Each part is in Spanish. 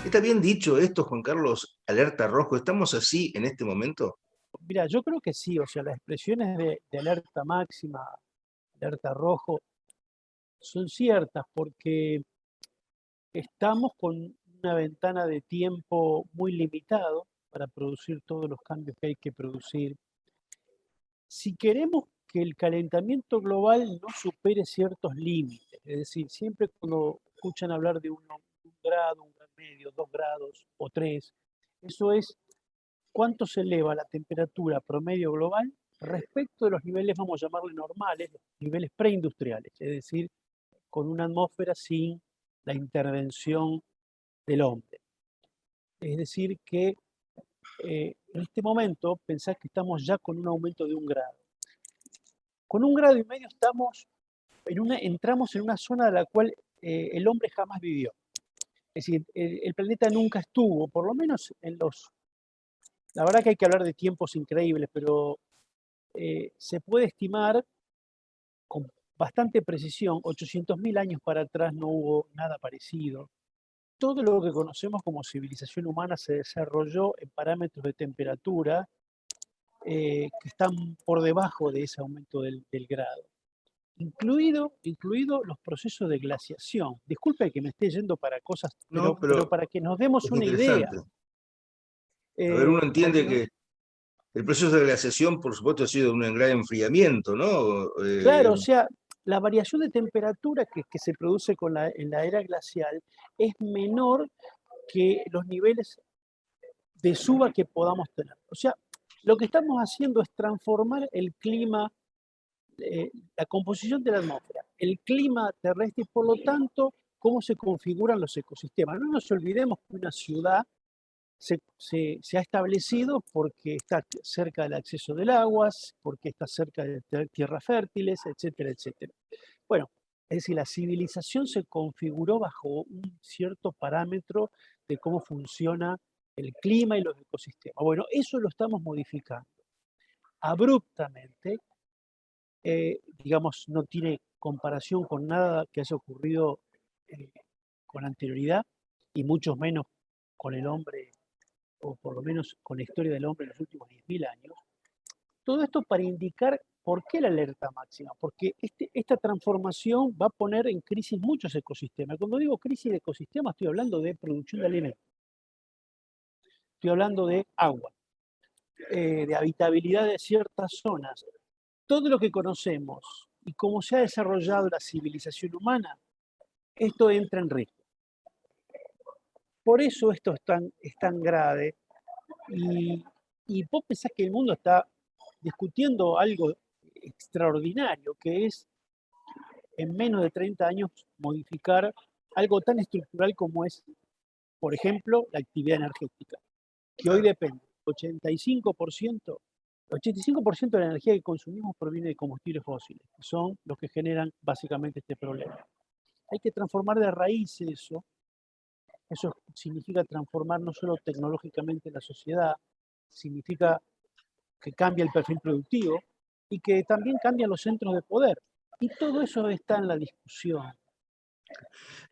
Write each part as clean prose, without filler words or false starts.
¿Está bien dicho esto, Juan Carlos? Alerta rojo. ¿Estamos así en este momento? Mira, yo creo que sí, o sea, las expresiones de alerta máxima, alerta rojo, son ciertas porque estamos con una ventana de tiempo muy limitado para producir todos los cambios que hay que producir. Si queremos que el calentamiento global no supere ciertos límites, es decir, siempre cuando escuchan hablar de un grado, un grado medio, 2 grados o 3, eso es cuánto se eleva la temperatura promedio global respecto de los niveles, vamos a llamarle normales, los niveles preindustriales, es decir, con una atmósfera sin la intervención del hombre. Es decir, que en este momento pensás que estamos ya con un aumento de 1 grado. Con 1,5 grados entramos en una zona de la cual el hombre jamás vivió. Es decir, el planeta nunca estuvo, por lo menos en los... La verdad que hay que hablar de tiempos increíbles, pero se puede estimar con bastante precisión, 800.000 años para atrás no hubo nada parecido. Todo lo que conocemos como civilización humana se desarrolló en parámetros de temperatura que están por debajo de ese aumento del grado, incluido los procesos de glaciación. Disculpe que me esté yendo para cosas, No, pero pero para que nos demos es una idea. interesante. A ver, uno Porque entiende que el proceso de glaciación, por supuesto, ha sido un gran enfriamiento, ¿no? claro, o sea, la variación de temperatura que se produce en la era glacial es menor que los niveles de suba que podamos tener. O sea, lo que estamos haciendo es transformar el clima, la composición de la atmósfera, el clima terrestre y por lo tanto cómo se configuran los ecosistemas. No nos olvidemos que una ciudad se ha establecido porque está cerca del acceso del agua, porque está cerca de tierras fértiles, etcétera, etcétera. Bueno, es decir, la civilización se configuró bajo un cierto parámetro de cómo funciona el clima y los ecosistemas. Bueno, eso lo estamos modificando abruptamente, digamos, no tiene comparación con nada que haya ocurrido eh, con anterioridad y mucho menos con el hombre, o por lo menos con la historia del hombre en los últimos 10.000 años. Todo esto para indicar por qué la alerta máxima, porque esta transformación va a poner en crisis muchos ecosistemas. Cuando digo crisis de ecosistemas, estoy hablando de producción de alimentos, estoy hablando de agua, de habitabilidad de ciertas zonas. Todo lo que conocemos y cómo se ha desarrollado la civilización humana, esto entra en riesgo. Por eso esto es tan grave y, y vos pensás que el mundo está discutiendo algo extraordinario, que es en menos de 30 años modificar algo tan estructural como es, por ejemplo, la actividad energética, que hoy claro. depende 85% de la energía que consumimos proviene de combustibles fósiles, que son los que generan básicamente este problema. Hay que transformar de raíz eso. Eso significa transformar no solo tecnológicamente la sociedad, significa que cambia el perfil productivo y que también cambian los centros de poder. Y todo eso está en la discusión,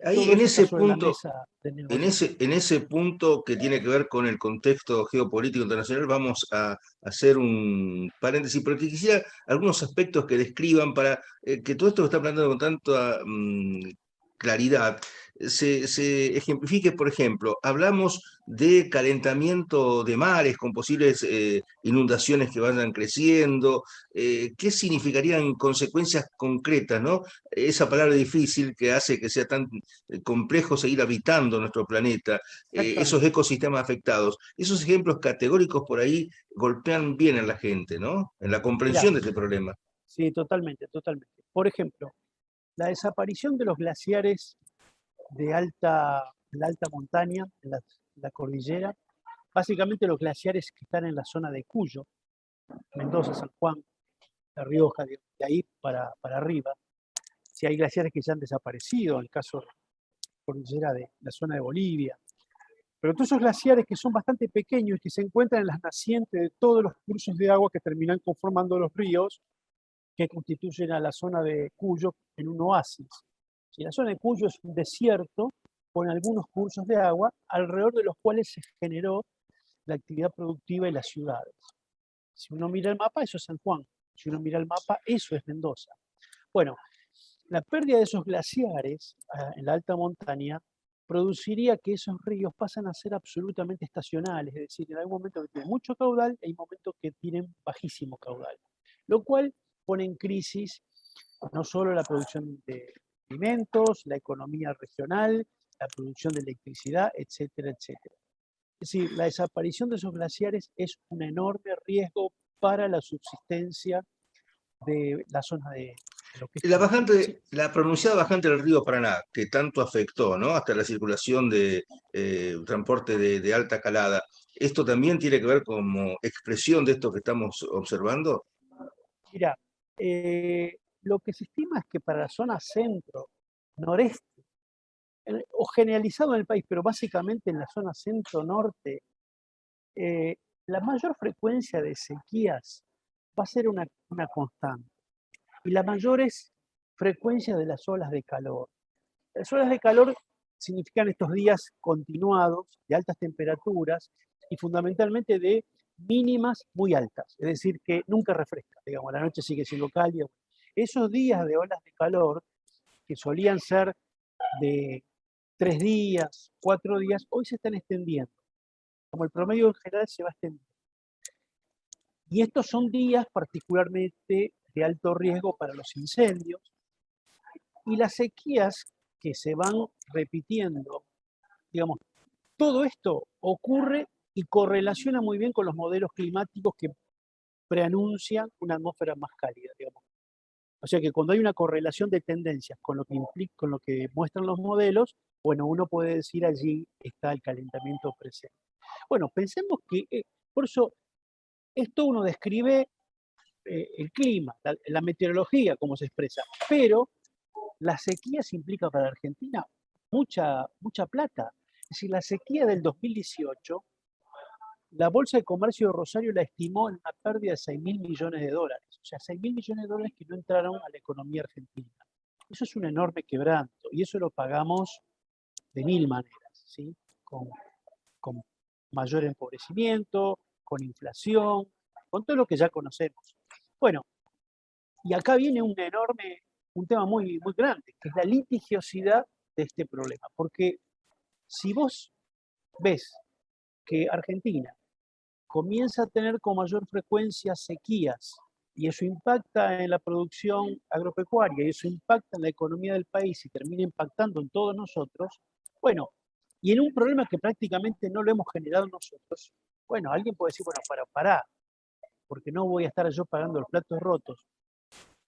Ahí todo en eso está ese sobre la punto, mesa de En negociación. ese punto que tiene que ver con el contexto geopolítico internacional, vamos a hacer un paréntesis, pero que quisiera algunos aspectos que describan para que todo esto que está planteando con tanta claridad se ejemplifique. Por ejemplo, hablamos de calentamiento de mares con posibles inundaciones que vayan creciendo. ¿Qué significarían consecuencias concretas, ¿no? Esa palabra difícil que hace que sea tan complejo seguir habitando nuestro planeta, esos Exactamente. ecosistemas afectados. Esos ejemplos categóricos por ahí golpean bien a la gente, ¿no? En la Mirá, comprensión de este problema. sí, totalmente, totalmente. Por ejemplo, la desaparición de los glaciares de la alta montaña, en la cordillera, básicamente los glaciares que están en la zona de Cuyo, Mendoza, San Juan, La Rioja, de ahí para arriba. Si hay glaciares que ya han desaparecido, en el caso de la cordillera de la zona de Bolivia. Pero todos esos glaciares que son bastante pequeños y que se encuentran en las nacientes de todos los cursos de agua que terminan conformando los ríos que constituyen a la zona de Cuyo en un oasis. Si la zona de Cuyo es un desierto, con algunos cursos de agua, alrededor de los cuales se generó la actividad productiva y las ciudades. Si uno mira el mapa, eso es San Juan. Si uno mira el mapa, eso es Mendoza. Bueno, la pérdida de esos glaciares en la alta montaña produciría que esos ríos pasan a ser absolutamente estacionales, es decir, en algún momento que tienen mucho caudal y hay momentos que tienen bajísimo caudal, lo cual pone en crisis no solo la producción de alimentos, la economía regional, la producción de electricidad, etcétera, etcétera. Es decir, la desaparición de esos glaciares es un enorme riesgo para la subsistencia de la zona de lo que es La Chaco. bajante, Sí, la pronunciada bajante del río Paraná, que tanto afectó, ¿no? Hasta la circulación de transporte de alta calada, ¿esto también tiene que ver como expresión de esto que estamos observando? mira, lo que se estima es que para la zona centro, noreste, o generalizado en el país, pero básicamente en la zona centro-norte, eh, la mayor frecuencia de sequías va a ser una constante. Y la mayor es frecuencia de las olas de calor. Las olas de calor significan estos días continuados de altas temperaturas y fundamentalmente de mínimas muy altas, es decir, que nunca refresca, digamos, la noche sigue siendo cálida. Esos días de olas de calor, que solían ser de 3 días, 4 días, hoy se están extendiendo. Como el promedio en general se va extendiendo. Y estos son días particularmente de alto riesgo para los incendios y las sequías que se van repitiendo, digamos, todo esto ocurre y correlaciona muy bien con los modelos climáticos que preanuncian una atmósfera más cálida, digamos. O sea que cuando hay una correlación de tendencias con lo que implica, con lo que muestran los modelos, bueno, uno puede decir allí está el calentamiento presente. Bueno, pensemos que por eso esto uno describe el clima, la meteorología, cómo se expresa, pero la sequía se implica para Argentina mucha plata. Es decir, la sequía del 2018, la Bolsa de Comercio de Rosario la estimó en una pérdida de 6.000 millones de dólares. O sea, 6.000 millones de dólares que no entraron a la economía argentina. Eso es un enorme quebranto y eso lo pagamos de mil maneras, ¿sí? Con, con mayor empobrecimiento, con inflación, con todo lo que ya conocemos. Bueno, y acá viene un tema muy grande, que es la litigiosidad de este problema. Porque si vos ves que Argentina comienza a tener con mayor frecuencia sequías y eso impacta en la producción agropecuaria y eso impacta en la economía del país y termina impactando en todos nosotros, bueno, y en un problema que prácticamente no lo hemos generado nosotros, bueno, alguien puede decir, bueno, pará, porque no voy a estar yo pagando los platos rotos,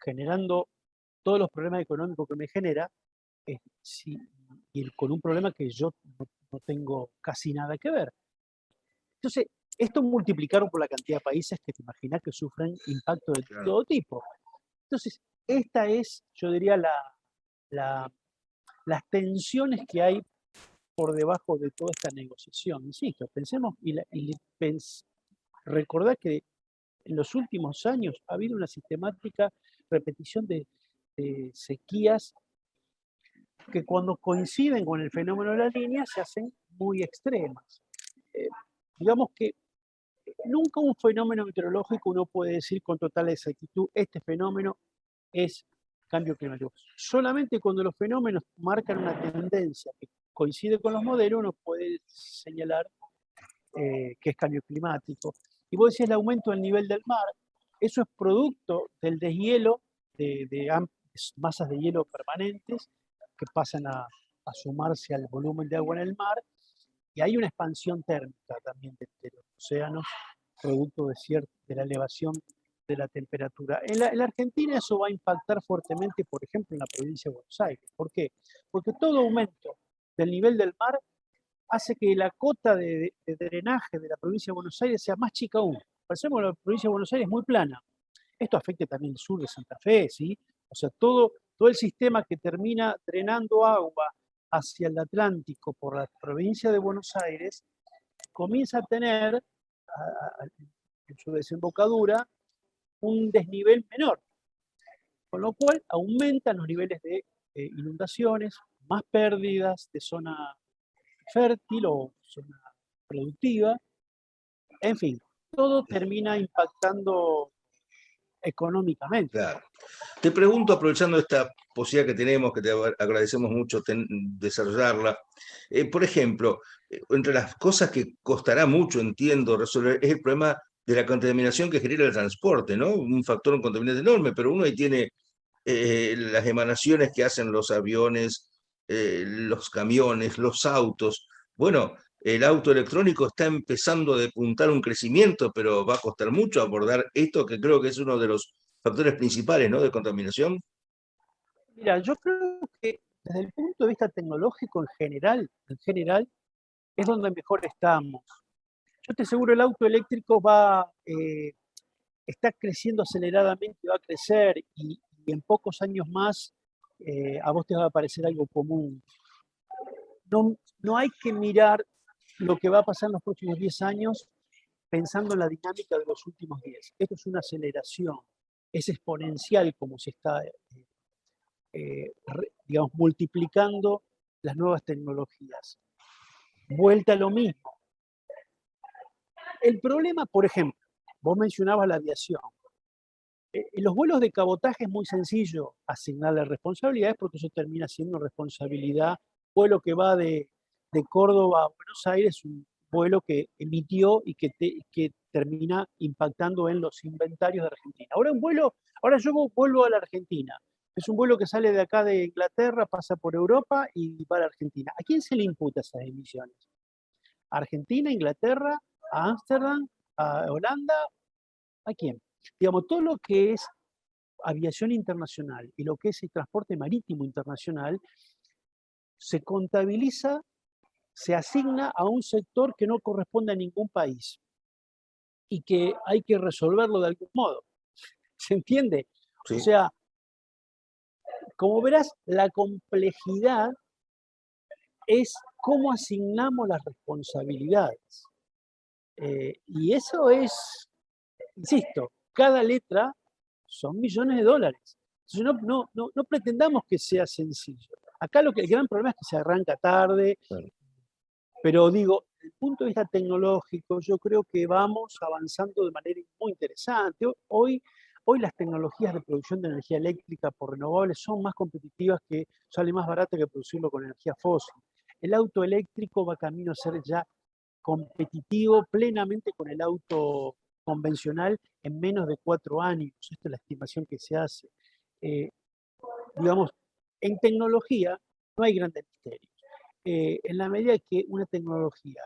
generando todos los problemas económicos que me genera, sí, y con un problema que yo no tengo casi nada que ver. Entonces, esto multiplicado por la cantidad de países que te imaginas que sufren impacto de Claro. todo tipo. Entonces, esta es, yo diría, la, las tensiones que hay por debajo de toda esta negociación. Insisto, pensemos recordar que en los últimos años ha habido una sistemática repetición de sequías que cuando coinciden con el fenómeno de la línea se hacen muy extremas. Eh, digamos que nunca un fenómeno meteorológico uno puede decir con total exactitud, este fenómeno es cambio climático. Solamente cuando los fenómenos marcan una tendencia que coincide con los modelos, uno puede señalar que es cambio climático. Y vos decís el aumento del nivel del mar, eso es producto del deshielo de masas de hielo permanentes que pasan a sumarse al volumen de agua en el mar, y hay una expansión térmica también de los océanos, producto de la elevación de la temperatura. En la Argentina eso va a impactar fuertemente, por ejemplo, en la provincia de Buenos Aires. ¿Por qué? Porque todo aumento del nivel del mar hace que la cota de drenaje de la provincia de Buenos Aires sea más chica aún. Pensemos que la provincia de Buenos Aires es muy plana. Esto afecta también el sur de Santa Fe, ¿sí? O sea, todo el sistema que termina drenando agua hacia el Atlántico por la provincia de Buenos Aires comienza a tener en su desembocadura un desnivel menor, con lo cual aumentan los niveles de inundaciones, más pérdidas de zona fértil o zona productiva. En fin, todo termina impactando económicamente. Claro. Te pregunto, aprovechando esta posibilidad que tenemos, que te agradecemos mucho desarrollarla, por ejemplo, entre las cosas que costará mucho, entiendo, resolver, es el problema de la contaminación que genera el transporte, ¿no? Un factor contaminante enorme, pero uno ahí tiene las emanaciones que hacen los aviones, los camiones, los autos. Bueno, el auto electrónico está empezando a depuntar un crecimiento, pero va a costar mucho abordar esto, que creo que es uno de los factores principales, ¿no?, de contaminación. Mira, yo creo que desde el punto de vista tecnológico en general, es donde mejor estamos. Yo te aseguro, el auto eléctrico está creciendo aceleradamente, va a crecer y en pocos años más a vos te va a parecer algo común. No hay que mirar lo que va a pasar en los próximos 10 años pensando en la dinámica de los últimos 10. Esto es una aceleración, es exponencial como se está, digamos, multiplicando las nuevas tecnologías. Vuelta a lo mismo. El problema, por ejemplo, vos mencionabas la aviación. En los vuelos de cabotaje es muy sencillo asignarle responsabilidades porque eso termina siendo responsabilidad. Vuelo que va de Córdoba a Buenos Aires, un vuelo que emitió y que termina impactando en los inventarios de Argentina. Ahora yo vuelvo a la Argentina. Es un vuelo que sale de acá de Inglaterra, pasa por Europa y va a la Argentina. ¿A quién se le imputa esas emisiones? ¿A Argentina, Inglaterra, a Ámsterdam, a Holanda? ¿A quién? Digamos, todo lo que es aviación internacional y lo que es el transporte marítimo internacional se contabiliza, se asigna a un sector que no corresponde a ningún país y que hay que resolverlo de algún modo. ¿Se entiende? O Sí, sea, como verás, la complejidad es cómo asignamos las responsabilidades. Y eso es, insisto, cada letra son millones de dólares. Entonces no pretendamos que sea sencillo. Acá el gran problema es que se arranca tarde, claro. pero digo, desde el punto de vista tecnológico, yo creo que vamos avanzando de manera muy interesante. Hoy las tecnologías de producción de energía eléctrica por renovables son más competitivas, que sale más barato que producirlo con energía fósil. El auto eléctrico va camino a ser ya competitivo plenamente con el auto convencional en menos de 4 años. Esta es la estimación que se hace. Eh, digamos, en tecnología no hay grandes misterios. En la medida que una tecnología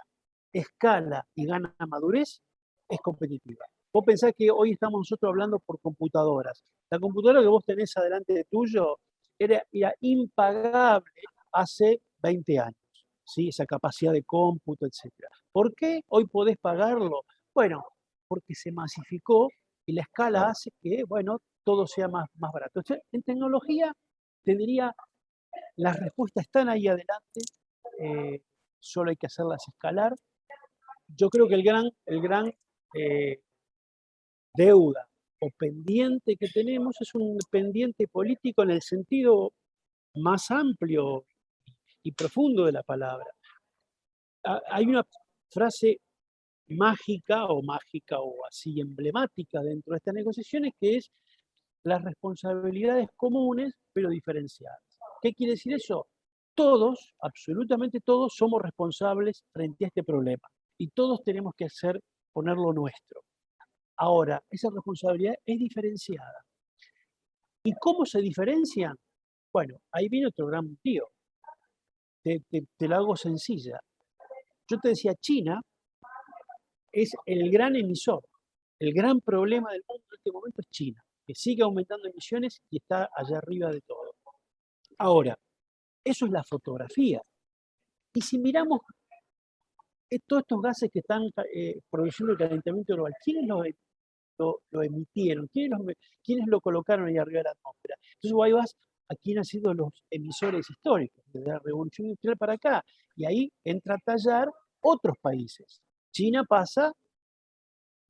escala y gana madurez, es competitiva. Vos pensás que hoy estamos nosotros hablando por computadoras. La computadora que vos tenés adelante de tuyo era impagable hace 20 años, ¿sí? Esa capacidad de cómputo, etc. ¿Por qué hoy podés pagarlo? Bueno, porque se masificó y la escala Claro. hace que, bueno, todo sea más barato. Entonces, en tecnología, te diría, las respuestas están ahí adelante, eh, solo hay que hacerlas escalar. Yo creo que el gran eh, deuda o pendiente que tenemos es un pendiente político en el sentido más amplio y profundo de la palabra. Hay una frase mágica o así emblemática dentro de estas negociaciones que es las responsabilidades comunes pero diferenciadas. ¿Qué quiere decir eso? Todos, absolutamente todos, somos responsables frente a este problema y todos tenemos que poner lo nuestro. Ahora, esa responsabilidad es diferenciada. ¿Y cómo se diferencian? Bueno, ahí viene otro gran lío. Te lo hago sencilla. Yo te decía, China es el gran emisor. El gran problema del mundo en este momento es China, que sigue aumentando emisiones y está allá arriba de todo. Ahora, eso es la fotografía. Y si miramos todos estos gases que están produciendo el calentamiento global, ¿quiénes lo emitieron? ¿Quiénes lo colocaron ahí arriba de la atmósfera? Entonces vos ahí vas a quién han sido los emisores históricos, desde la revolución industrial para acá. Y ahí entra a tallar otros países. China pasa,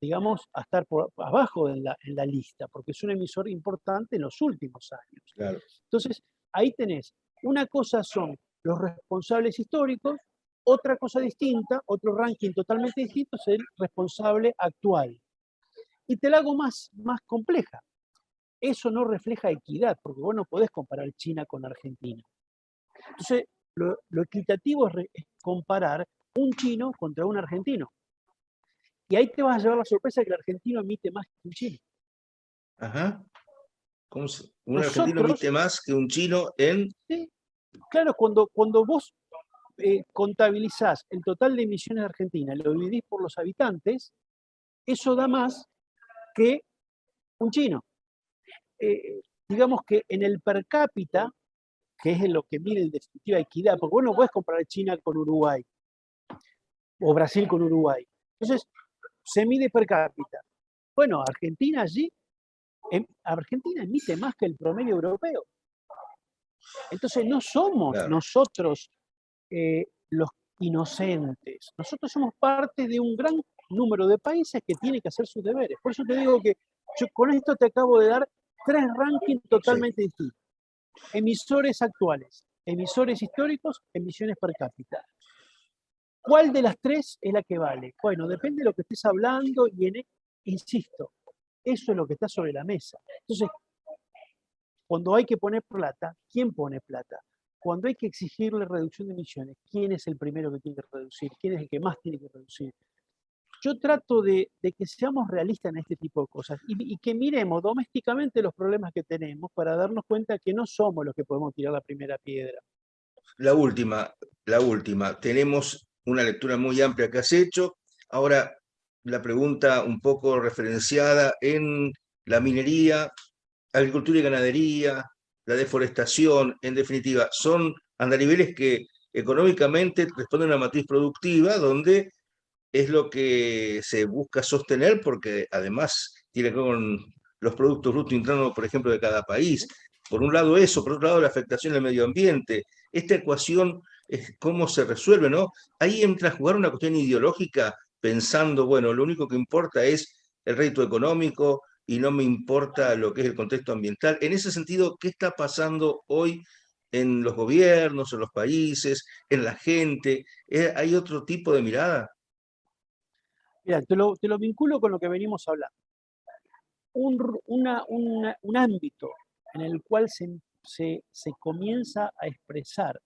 digamos, a estar por abajo en la lista, porque es un emisor importante en los últimos años. Claro. Entonces, ahí tenés una cosa son los responsables históricos, otra cosa distinta, otro ranking totalmente distinto es el responsable actual. Y te la hago más compleja. Eso no refleja equidad, porque vos no podés comparar China con Argentina. Entonces, lo equitativo es comparar un chino contra un argentino. Y ahí te vas a llevar la sorpresa de que el argentino emite más que un chino. Ajá. Un argentino Nosotros, emite más que un chino en... sí, claro, cuando vos contabilizás el total de emisiones de Argentina, lo dividís por los habitantes, eso da más que un chino. Digamos que en el per cápita, que es en lo que mide en definitiva equidad, porque vos no podés comparar China con Uruguay o Brasil con Uruguay. Entonces, se mide per cápita. Bueno, Argentina emite más que el promedio europeo. Entonces, no somos Claro, nosotros los inocentes. Nosotros somos parte de un gran número de países que tienen que hacer sus deberes. Por eso te digo que yo con esto te acabo de dar 3 rankings sí. totalmente distintos. Emisores actuales, emisores históricos, emisiones per cápita. ¿Cuál de las 3 es la que vale? Bueno, depende de lo que estés hablando insisto, eso es lo que está sobre la mesa. Entonces, cuando hay que poner plata, ¿quién pone plata? Cuando hay que exigirle reducción de emisiones, ¿quién es el primero que tiene que reducir? ¿Quién es el que más tiene que reducir? Yo trato de que seamos realistas en este tipo de cosas y que miremos domésticamente los problemas que tenemos para darnos cuenta que no somos los que podemos tirar la primera piedra. La última, la última. Tenemos una lectura muy amplia que has hecho. Ahora, la pregunta un poco referenciada en la minería, agricultura y ganadería, la deforestación, en definitiva, son andariveles que económicamente responden a una matriz productiva donde es lo que se busca sostener porque además tiene que ver con los productos brutos internos, por ejemplo, de cada país. Por un lado eso, por otro lado la afectación al medio ambiente. Esta ecuación es cómo se resuelve, ¿no? Ahí entra a jugar una cuestión ideológica pensando, bueno, lo único que importa es el rédito económico y no me importa lo que es el contexto ambiental. En ese sentido, ¿qué está pasando hoy en los gobiernos, en los países, en la gente? ¿Hay otro tipo de mirada? Mira, te lo vinculo con lo que venimos hablando. Un ámbito en el cual se comienza a expresar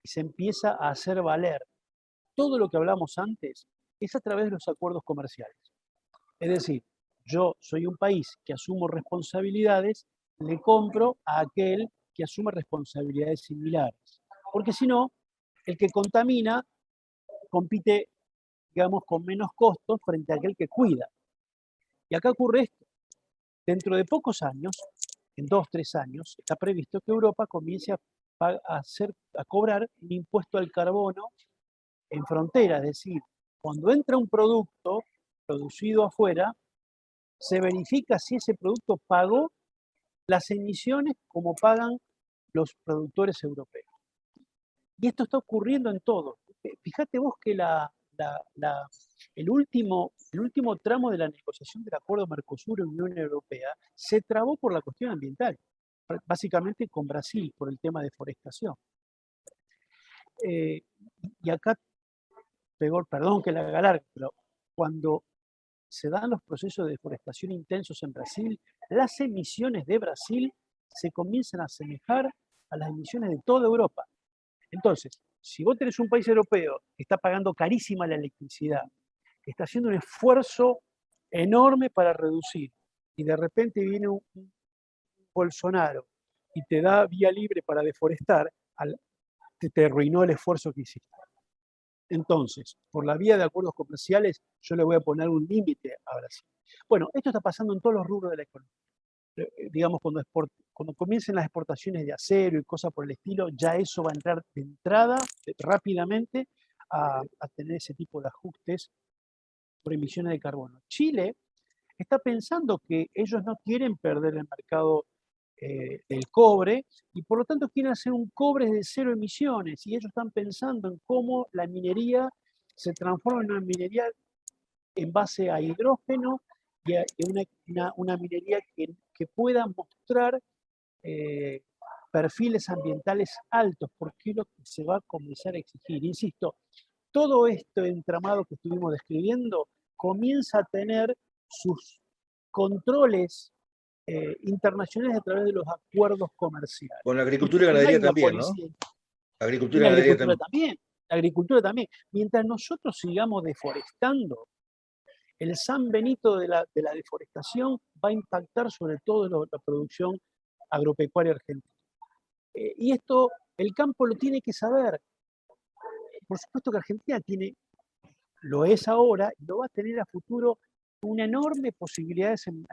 y se empieza a hacer valer todo lo que hablamos antes es a través de los acuerdos comerciales. Es decir, yo soy un país que asumo responsabilidades, le compro a aquel que asume responsabilidades similares. Porque si no, el que contamina compite, digamos, con menos costos frente a aquel que cuida. Y acá ocurre esto. Dentro de pocos años, en 2, 3 años, está previsto que Europa comience a cobrar un impuesto al carbono en frontera. Es decir, cuando entra un producto producido afuera, se verifica si ese producto pagó las emisiones como pagan los productores europeos. Y esto está ocurriendo en todo. Fíjate vos que el último tramo de la negociación del acuerdo Mercosur-Unión Europea se trabó por la cuestión ambiental, básicamente con Brasil, por el tema de deforestación. Eh, y acá, perdón que la haga larga, pero cuando se dan los procesos de deforestación intensos en Brasil, las emisiones de Brasil se comienzan a asemejar a las emisiones de toda Europa. Entonces, si vos tenés un país europeo que está pagando carísima la electricidad, que está haciendo un esfuerzo enorme para reducir, y de repente viene un Bolsonaro y te da vía libre para deforestar, te arruinó el esfuerzo que hiciste. Entonces, por la vía de acuerdos comerciales, yo le voy a poner un límite a Brasil. Bueno, esto está pasando en todos los rubros de la economía. Digamos, cuando comiencen las exportaciones de acero y cosas por el estilo, ya eso va a entrar de entrada rápidamente a tener ese tipo de ajustes por emisiones de carbono. Chile está pensando que ellos no quieren perder el mercado del cobre y por lo tanto quieren hacer un cobre de cero emisiones y ellos están pensando en cómo la minería se transforma en una minería en base a hidrógeno y una minería que pueda mostrar eh, perfiles ambientales altos, porque es lo que se va a comenzar a exigir. Insisto, todo este entramado que estuvimos describiendo comienza a tener sus controles internacionales a través de los acuerdos comerciales. Con la agricultura y ganadería también, ¿no? Agricultura y ganadería también. La agricultura también. Mientras nosotros sigamos deforestando, el San Benito de la deforestación va a impactar sobre todo la producción agropecuaria argentina. Y esto el campo lo tiene que saber. Por supuesto que Argentina lo es ahora y lo va a tener a futuro una enorme posibilidades en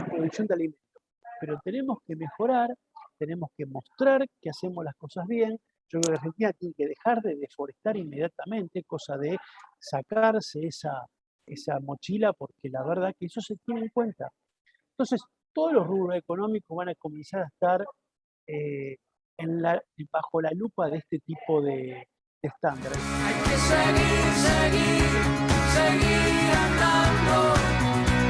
producción de alimentos. Pero tenemos que mejorar, tenemos que mostrar que hacemos las cosas bien. Yo creo que Argentina tiene que dejar de deforestar inmediatamente, cosa de sacarse esa mochila, porque la verdad que eso se tiene en cuenta. Entonces, todos los rubros económicos van a comenzar a estar bajo la lupa de este tipo de estándares. Hay que seguir, seguir.